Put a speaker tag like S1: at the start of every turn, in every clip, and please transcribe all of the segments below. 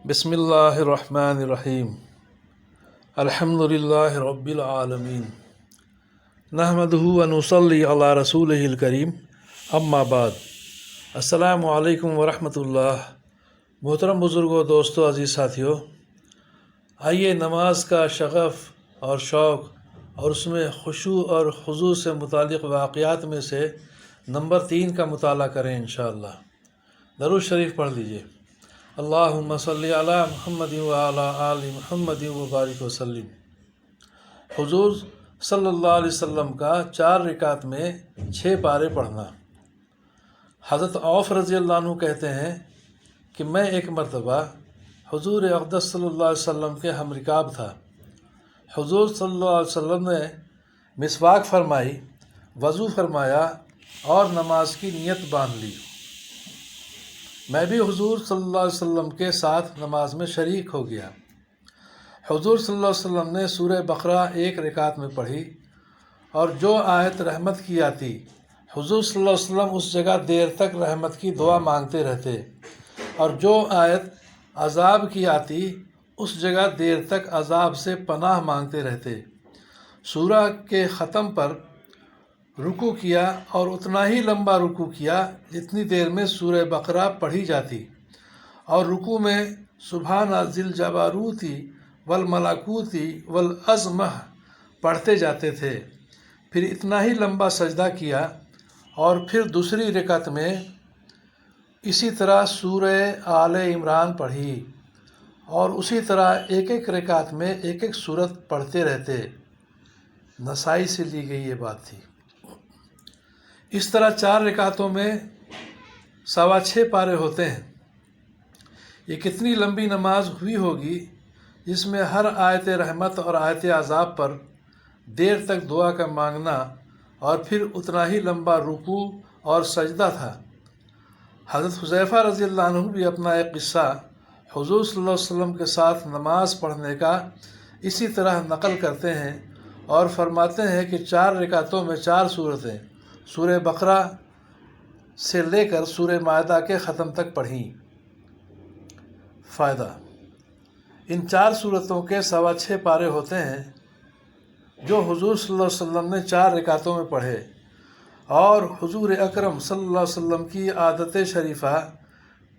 S1: بسم اللہ الرحمن الرحیم الحمد للہ رب العالمین نحمدہ ونصلی علی رسولہ الکریم اما بعد السلام علیکم ورحمۃ اللہ۔ محترم بزرگوں، دوستوں، عزیز ساتھیوں، آئیے نماز کا شغف اور شوق اور اس میں خشوع اور خضوع سے متعلق واقعات میں سے نمبر 3 کا مطالعہ کریں انشاءاللہ۔ درود شریف پڑھ لیجئے۔ اللہم صلی علی محمد وعلی آل محمد وبارک وسلم۔ حضور صلی اللہ علیہ وسلم کا 4 رکعت میں 6 پارے پڑھنا۔ حضرت عوف رضی اللہ عنہ کہتے ہیں کہ میں ایک مرتبہ حضور اقدس صلی اللہ علیہ وسلم کے ہم رکاب تھا۔ حضور صلی اللہ علیہ وسلم نے مسواک فرمائی، وضو فرمایا اور نماز کی نیت باندھ لی۔ میں بھی حضور صلی اللہ علیہ وسلم کے ساتھ نماز میں شریک ہو گیا۔ حضور صلی اللہ علیہ وسلم نے سورہ بقرہ 1 رکعت میں پڑھی اور جو آیت رحمت کی آتی، حضور صلی اللہ علیہ وسلم اس جگہ دیر تک رحمت کی دعا مانگتے رہتے، اور جو آیت عذاب کی آتی اس جگہ دیر تک عذاب سے پناہ مانگتے رہتے۔ سورہ کے ختم پر رکوع کیا اور اتنا ہی لمبا رکوع کیا جتنی دیر میں سورہ بقرہ پڑھی جاتی، اور رکوع میں سبحان ذی الجبروت والملکوت والعظمہ پڑھتے جاتے تھے۔ پھر اتنا ہی لمبا سجدہ کیا اور پھر دوسری رکعت میں اسی طرح سورہ آل عمران پڑھی، اور اسی طرح ایک ایک رکعت میں ایک ایک سورت پڑھتے رہتے۔ نسائی سے لی گئی یہ بات تھی۔ اس طرح 4 رکعتوں میں 6.25 پارے ہوتے ہیں۔ یہ کتنی لمبی نماز ہوئی ہوگی جس میں ہر آیت رحمت اور آیت عذاب پر دیر تک دعا کا مانگنا، اور پھر اتنا ہی لمبا رکوع اور سجدہ تھا۔ حضرت حذیفہ رضی اللہ عنہ بھی اپنا ایک قصہ حضور صلی اللہ علیہ وسلم کے ساتھ نماز پڑھنے کا اسی طرح نقل کرتے ہیں اور فرماتے ہیں کہ 4 رکعتوں میں 4 سورتیں سورہ بقرہ سے لے کر سورہ مائدہ کے ختم تک پڑھیں۔ فائدہ: ان 4 سورتوں کے 6.25 پارے ہوتے ہیں جو حضور صلی اللہ علیہ وسلم نے 4 رکعتوں میں پڑھے، اور حضور اکرم صلی اللہ علیہ وسلم کی عادت شریفہ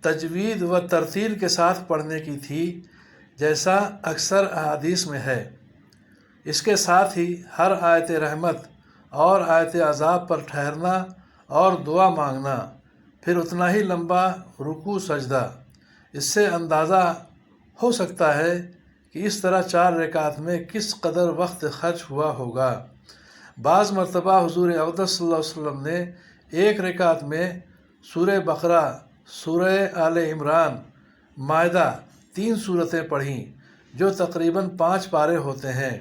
S1: تجوید و ترتیل کے ساتھ پڑھنے کی تھی، جیسا اکثر احادیث میں ہے۔ اس کے ساتھ ہی ہر آیت رحمت اور آیت عذاب پر ٹھہرنا اور دعا مانگنا، پھر اتنا ہی لمبا رکوع سجدہ۔ اس سے اندازہ ہو سکتا ہے کہ اس طرح 4 رکعت میں کس قدر وقت خرچ ہوا ہوگا۔ بعض مرتبہ حضور اقدس صلی اللہ علیہ وسلم نے 1 رکعت میں سورہ بقرہ، سورہ آل عمران، مائدہ 3 سورتیں پڑھیں جو تقریباً 5 پارے ہوتے ہیں۔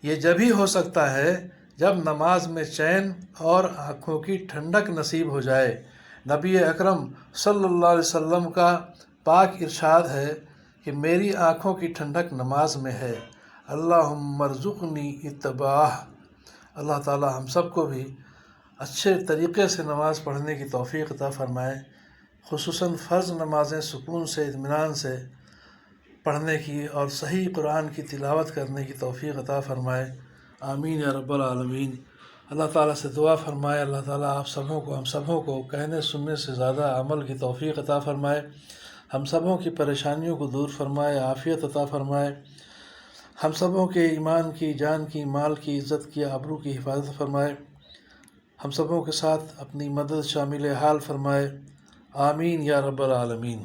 S1: یہ جب ہی ہو سکتا ہے جب نماز میں چین اور آنکھوں کی ٹھنڈک نصیب ہو جائے۔ نبی اکرم صلی اللہ علیہ وسلم کا پاک ارشاد ہے کہ میری آنکھوں کی ٹھنڈک نماز میں ہے۔ اللہم ارزقنی اتباعہ۔ اللہ تعالی ہم سب کو بھی اچھے طریقے سے نماز پڑھنے کی توفیق عطا فرمائے، خصوصاً فرض نمازیں سکون سے، اطمینان سے پڑھنے کی اور صحیح قرآن کی تلاوت کرنے کی توفیق عطا فرمائے۔ آمین یا رب العالمین۔ اللہ تعالیٰ سے دعا فرمائے اللہ تعالیٰ آپ سبوں کو، ہم سبوں کو کہنے سننے سے زیادہ عمل کی توفیق عطا فرمائے، ہم سبوں کی پریشانیوں کو دور فرمائے، عافیت عطا فرمائے، ہم سبوں کے ایمان کی، جان کی، مال کی، عزت کی، آبرو کی حفاظت فرمائے، ہم سبوں کے ساتھ اپنی مدد شامل حال فرمائے۔ آمین یا رب العالمین۔